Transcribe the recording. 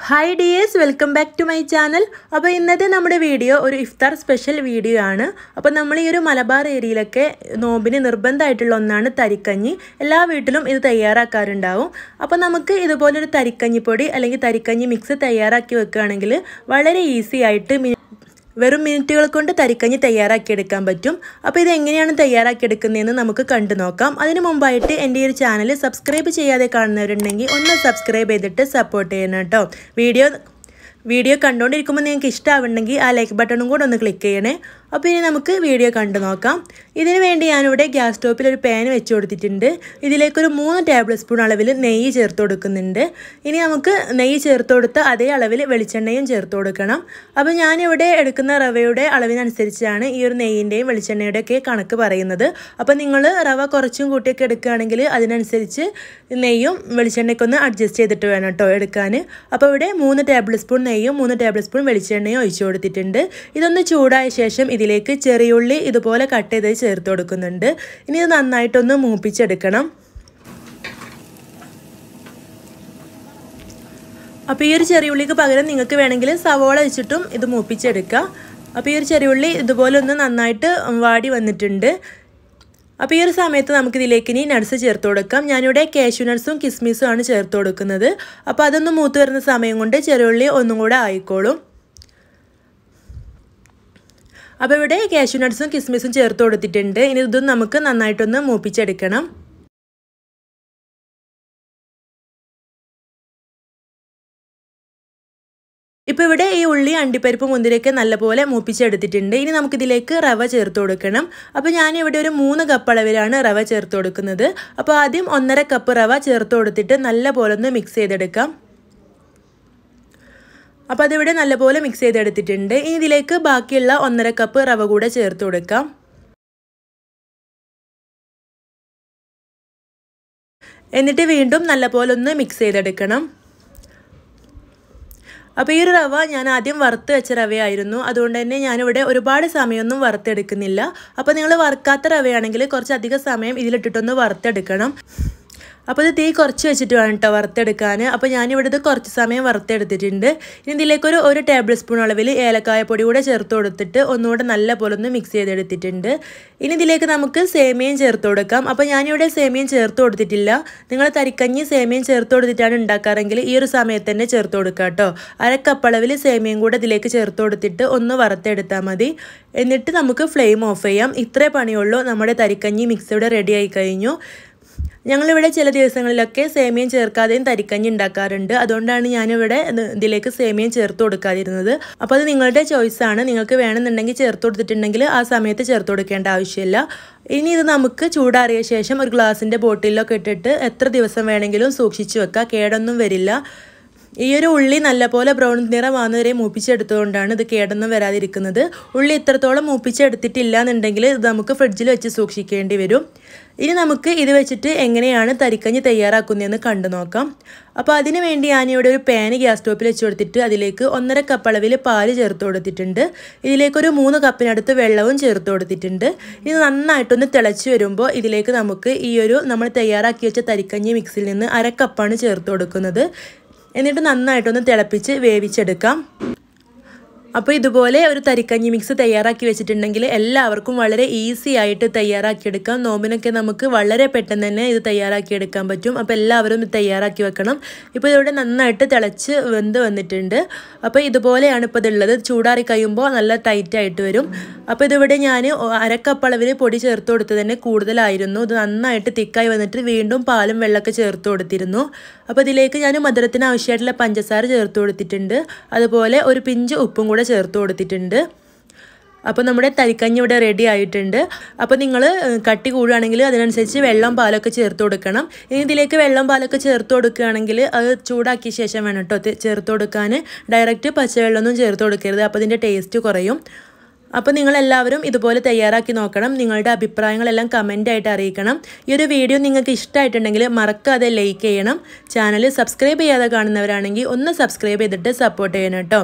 Hi dears, welcome back to my channel. അപ്പോൾ ഇന്നത്തെ നമ്മുടെ വീഡിയോ ഒരു ഇഫ്താർ സ്പെഷ്യൽ വീഡിയോ ആണ്. അപ്പോൾ നമ്മൾ ഈ ഒരു മലബാർ ഏരിയയിലൊക്കെ നോമ്പിന് നിർബന്ധമായിട്ടുള്ള ഒന്നാണ് തരിക്കഞ്ഞി. എല്ലാ വീട്ടിലും ഇത് തയ്യാറാക്കാറുണ്ടാവും. അപ്പോൾ നമുക്ക് ഇതുപോലെ ഒരു തരിക്കഞ്ഞിപ്പൊടി അല്ലെങ്കിൽ തരിക്കഞ്ഞി മിക്സ് തയ്യാറാക്കി വെക്കുകയാണെങ്കിൽ വളരെ ഈസി ആയിട്ട് വെറും മിനിറ്റുകൾ കൊണ്ട് തരിക്കഞ്ഞി തയ്യാറാക്കിയെടുക്കാൻ പറ്റും. അപ്പോൾ ഇത് എങ്ങനെയാണ് തയ്യാറാക്കിയെടുക്കുന്നതെന്ന് നമുക്ക് കണ്ടു നോക്കാം. അതിനു മുമ്പായിട്ട് എൻ്റെ ഈ ഒരു ചാനൽ സബ്സ്ക്രൈബ് ചെയ്യാതെ കാണുന്നവരുണ്ടെങ്കിൽ ഒന്ന് സബ്സ്ക്രൈബ് ചെയ്തിട്ട് സപ്പോർട്ട് ചെയ്യണം കേട്ടോ. വീഡിയോ കണ്ടുകൊണ്ടിരിക്കുമ്പോൾ നിങ്ങൾക്ക് ഇഷ്ടമാവുണ്ടെങ്കിൽ ആ ലൈക്ക് ബട്ടണും കൂടെ ഒന്ന് ക്ലിക്ക് ചെയ്യണേ. അപ്പോൾ ഇനി നമുക്ക് വീഡിയോ കണ്ടു നോക്കാം. ഇതിനു വേണ്ടി ഞാനിവിടെ ഗ്യാസ് സ്റ്റോപ്പിൽ ഒരു പാൻ വെച്ച് കൊടുത്തിട്ടുണ്ട്. ഇതിലേക്കൊരു 3 ടേബിൾ സ്പൂൺ അളവിൽ നെയ്യ് ചേർത്ത് കൊടുക്കുന്നുണ്ട്. ഇനി നമുക്ക് നെയ്യ് ചേർത്ത് കൊടുത്ത് അതേ അളവിൽ വെളിച്ചെണ്ണയും ചേർത്ത് കൊടുക്കണം. അപ്പോൾ ഞാനിവിടെ എടുക്കുന്ന റവയുടെ അളവിനനുസരിച്ചാണ് ഈ ഒരു നെയ്യിൻ്റെയും വെളിച്ചെണ്ണയുടെയൊക്കെ കണക്ക് പറയുന്നത്. അപ്പോൾ നിങ്ങൾ റവ കുറച്ചും കൂട്ടിയൊക്കെ എടുക്കുകയാണെങ്കിൽ അതിനനുസരിച്ച് നെയ്യും വെളിച്ചെണ്ണയൊക്കെ ഒന്ന് അഡ്ജസ്റ്റ് ചെയ്തിട്ട് വേണം കേട്ടോ എടുക്കാൻ. അപ്പോൾ ഇവിടെ 3 ടേബിൾ സ്പൂൺ നെയ്യും 3 ടേബിൾ സ്പൂൺ വെളിച്ചെണ്ണയും ഒഴിച്ചു കൊടുത്തിട്ടുണ്ട്. ഇതൊന്ന് ചൂടായ ശേഷം ഇതിലേക്ക് ചെറിയുള്ളി ഇതുപോലെ കട്ട് ചെയ്ത് ചേർത്ത് കൊടുക്കുന്നുണ്ട്. ഇനി ഇത് നന്നായിട്ടൊന്ന് മൂപ്പിച്ചെടുക്കണം. അപ്പോൾ ഈ ഒരു ചെറിയുള്ളിക്ക് പകരം നിങ്ങൾക്ക് വേണമെങ്കിൽ സവോള വെച്ചിട്ടും ഇത് മൂപ്പിച്ചെടുക്കാം. അപ്പോൾ ഈ ഒരു ചെറിയുള്ളി ഇതുപോലെ ഒന്ന് നന്നായിട്ട് വാടി വന്നിട്ടുണ്ട്. അപ്പോൾ ഈ ഒരു സമയത്ത് നമുക്കിതിലേക്ക് ഇനി നട്ട്സ് ചേർത്ത് കൊടുക്കാം. ഞാനിവിടെ കാഷ്യൂ നട്ട്സും കിസ്മിസും ആണ് ചേർത്ത് കൊടുക്കുന്നത്. അപ്പോൾ അതൊന്ന് മൂത്ത് വരുന്ന സമയം കൊണ്ട് ചെറിയുള്ളി ഒന്നും കൂടെ ആയിക്കോളും. അപ്പോൾ ഇവിടെ കാഷ്യൂ നട്ട്സും കിസ്മിസും ചേർത്ത് കൊടുത്തിട്ടുണ്ട്. ഇനി ഇതും നമുക്ക് നന്നായിട്ടൊന്ന് മൂപ്പിച്ചെടുക്കണം. ഇപ്പോൾ ഇവിടെ ഈ ഉള്ളി അണ്ടിപ്പരിപ്പ് മുന്തിരിയൊക്കെ നല്ലപോലെ മൂപ്പിച്ചെടുത്തിട്ടുണ്ട്. ഇനി നമുക്കിതിലേക്ക് റവ ചേർത്ത് കൊടുക്കണം. അപ്പോൾ ഞാനിവിടെ ഒരു 3 കപ്പ് അളവിലാണ് റവ ചേർത്ത് കൊടുക്കുന്നത്. അപ്പോൾ ആദ്യം 1.5 കപ്പ് റവ ചേർത്ത് കൊടുത്തിട്ട് നല്ലപോലെ ഒന്ന് മിക്സ് ചെയ്തെടുക്കാം. അപ്പോൾ അതിവിടെ നല്ലപോലെ മിക്സ് ചെയ്തെടുത്തിട്ടുണ്ട്. ഇനി ഇതിലേക്ക് ബാക്കിയുള്ള 1.5 കപ്പ് റവ കൂടെ ചേർത്ത് കൊടുക്കാം. എന്നിട്ട് വീണ്ടും നല്ലപോലെ ഒന്ന് മിക്സ് ചെയ്തെടുക്കണം. അപ്പോൾ ഈ ഒരു റവ ഞാൻ ആദ്യം വറുത്ത് വെച്ച റവയായിരുന്നു. അതുകൊണ്ട് തന്നെ ഞാനിവിടെ ഒരുപാട് സമയമൊന്നും വറുത്തെടുക്കുന്നില്ല. അപ്പോൾ നിങ്ങൾ വറുക്കാത്ത റവയാണെങ്കിൽ കുറച്ചധികം സമയം ഇതിലിട്ടിട്ടൊന്ന് വറുത്തെടുക്കണം. അപ്പോൾ ഇത് തീ കുറച്ച് വെച്ചിട്ട് വേണം കേട്ടോ വറുത്തെടുക്കാൻ. അപ്പോൾ ഞാനിവിടെ ഇത് കുറച്ച് സമയം വറുത്തെടുത്തിട്ടുണ്ട്. ഇനി ഇതിലേക്കൊരു 1 ടേബിൾ സ്പൂൺ അളവിൽ ഏലക്കായപ്പൊടി കൂടെ ചേർത്ത് കൊടുത്തിട്ട് ഒന്നുകൂടെ നല്ല പോലെ ഒന്ന് മിക്സ് ചെയ്തെടുത്തിട്ടുണ്ട്. ഇനി ഇതിലേക്ക് നമുക്ക് സേമിയയും ചേർത്ത് കൊടുക്കാം. അപ്പോൾ ഞാനിവിടെ സേമിയയും ചേർത്ത് കൊടുത്തിട്ടില്ല. നിങ്ങൾ തരിക്കഞ്ഞി സേമിയയും ചേർത്ത് കൊടുത്തിട്ടാണ് ഉണ്ടാക്കാറെങ്കിൽ ഈ ഒരു സമയത്ത് തന്നെ ചേർത്ത് കൊടുക്കുക കേട്ടോ. 1/2 കപ്പ് അളവിൽ സേമിയയും കൂടെ ഇതിലേക്ക് ചേർത്ത് കൊടുത്തിട്ട് ഒന്ന് വറുത്തെടുത്താൽ മതി. എന്നിട്ട് നമുക്ക് ഫ്ലെയിം ഓഫ് ചെയ്യാം. ഇത്രേ പണിയുള്ളൂ. നമ്മുടെ തരിക്കഞ്ഞി മിക്സ് ഇവിടെ റെഡി ആയി കഴിഞ്ഞു. ഞങ്ങളിവിടെ ചില ദിവസങ്ങളിലൊക്കെ സേമിയം ചേർക്കാതെയും തരിക്കഞ്ഞി ഉണ്ടാക്കാറുണ്ട്. അതുകൊണ്ടാണ് ഞാനിവിടെ ഇതിലേക്ക് സേമിയം ചേർത്ത് കൊടുക്കാതിരുന്നത്. അപ്പോൾ അത് നിങ്ങളുടെ ചോയ്സാണ്. നിങ്ങൾക്ക് വേണമെന്നുണ്ടെങ്കിൽ ചേർത്ത് കൊടുത്തിട്ടുണ്ടെങ്കിൽ ആ സമയത്ത് ചേർത്ത് കൊടുക്കേണ്ട ആവശ്യമില്ല. ഇനി ഇത് നമുക്ക് ചൂടാറിയ ശേഷം ഒരു ഗ്ലാസിൻ്റെ ബോട്ടിലൊക്കെ ഇട്ടിട്ട് എത്ര ദിവസം വേണമെങ്കിലും സൂക്ഷിച്ച് വെക്കാം. കേടൊന്നും വരില്ല. ഈ ഒരു ഉള്ളി നല്ലപോലെ ബ്രൗൺ നിറമാകുന്ന വരെ മൂപ്പിച്ചെടുത്തുകൊണ്ടാണ് ഇത് കേടൊന്നും വരാതിരിക്കുന്നത്. ഉള്ളി ഇത്രത്തോളം മൂപ്പിച്ചെടുത്തിട്ടില്ല എന്നുണ്ടെങ്കിൽ ഇത് നമുക്ക് ഫ്രിഡ്ജിൽ വെച്ച് സൂക്ഷിക്കേണ്ടി വരും. ഇനി നമുക്ക് ഇത് വെച്ചിട്ട് എങ്ങനെയാണ് തരിക്കഞ്ഞി തയ്യാറാക്കുന്നതെന്ന് കണ്ടു നോക്കാം. അപ്പോൾ അതിന് വേണ്ടി ഞാനിവിടെ ഒരു പാൻ ഗ്യാസ് സ്റ്റോപ്പിൽ വെച്ച് കൊടുത്തിട്ട് അതിലേക്ക് 1.5 കപ്പ് അളവിൽ പാല് ചേർത്ത് കൊടുത്തിട്ടുണ്ട്. ഇതിലേക്കൊരു 3 കപ്പിനടുത്ത് വെള്ളവും ചേർത്ത് കൊടുത്തിട്ടുണ്ട്. ഇത് നന്നായിട്ടൊന്ന് തിളച്ച് വരുമ്പോൾ ഇതിലേക്ക് നമുക്ക് ഈ ഒരു നമ്മൾ തയ്യാറാക്കി വെച്ച തരിക്കഞ്ഞി മിക്സിൽ നിന്ന് 1/2 കപ്പാണ് ചേർത്ത് കൊടുക്കുന്നത്. എന്നിട്ട് നന്നായിട്ടൊന്ന് തിളപ്പിച്ച് വേവിച്ചെടുക്കാം. അപ്പോൾ ഇതുപോലെ ഒരു തരിക്കഞ്ഞി മിക്സ് തയ്യാറാക്കി വെച്ചിട്ടുണ്ടെങ്കിൽ എല്ലാവർക്കും വളരെ ഈസി ആയിട്ട് തയ്യാറാക്കിയെടുക്കാം. നോമ്പിനൊക്കെ നമുക്ക് വളരെ പെട്ടെന്ന് തന്നെ ഇത് തയ്യാറാക്കിയെടുക്കാൻ പറ്റും. അപ്പോൾ എല്ലാവരും ഇത് തയ്യാറാക്കി വെക്കണം. ഇപ്പോൾ ഇതിവിടെ നന്നായിട്ട് തിളച്ച് വെന്ത് വന്നിട്ടുണ്ട്. അപ്പോൾ ഇതുപോലെയാണ് ഇപ്പോൾ ഇതുള്ളത്. ചൂടാറി കഴിയുമ്പോൾ നല്ല ടൈറ്റായിട്ട് വരും. അപ്പോൾ ഇതിവിടെ ഞാൻ 1/2 കപ്പ് അളവിൽ പൊടി ചേർത്ത് കൊടുത്തത് തന്നെ കൂടുതലായിരുന്നു. ഇത് നന്നായിട്ട് തിക്കായി വന്നിട്ട് വീണ്ടും പാലും വെള്ളമൊക്കെ ചേർത്ത് കൊടുത്തിരുന്നു. അപ്പോൾ ഇതിലേക്ക് ഞാൻ മധുരത്തിന് ആവശ്യമായിട്ടുള്ള പഞ്ചസാര ചേർത്ത് കൊടുത്തിട്ടുണ്ട്. അതുപോലെ ഒരു പിഞ്ച് ഉപ്പും കൂടെ ചേർത്ത് കൊടുത്തിട്ടുണ്ട്. അപ്പോൾ നമ്മുടെ തരിക്കഞ്ഞി ഇവിടെ റെഡി ആയിട്ടുണ്ട്. അപ്പോൾ നിങ്ങൾ കട്ടി കൂടുകയാണെങ്കിൽ അതിനനുസരിച്ച് വെള്ളം പാലൊക്കെ ചേർത്ത് കൊടുക്കണം. ഇനി ഇതിലേക്ക് വെള്ളം പാലൊക്കെ ചേർത്ത് കൊടുക്കുകയാണെങ്കിൽ അത് ചൂടാക്കിയ ശേഷം വേണം കേട്ടോ ചേർത്ത് കൊടുക്കാൻ. ഡയറക്റ്റ് പച്ചവെള്ളമൊന്നും ചേർത്ത് കൊടുക്കരുത്. അപ്പോൾ ഇതിൻ്റെ ടേസ്റ്റ് കുറയും. അപ്പോൾ നിങ്ങളെല്ലാവരും ഇതുപോലെ തയ്യാറാക്കി നോക്കണം. നിങ്ങളുടെ അഭിപ്രായങ്ങളെല്ലാം കമൻ്റായിട്ട് അറിയിക്കണം. ഈ ഒരു വീഡിയോ നിങ്ങൾക്ക് ഇഷ്ടമായിട്ടുണ്ടെങ്കിൽ മറക്കാതെ ലൈക്ക് ചെയ്യണം. ചാനൽ സബ്സ്ക്രൈബ് ചെയ്യാതെ കാണുന്നവരാണെങ്കിൽ ഒന്ന് സബ്സ്ക്രൈബ് ചെയ്തിട്ട് സപ്പോർട്ട് ചെയ്യണം കേട്ടോ.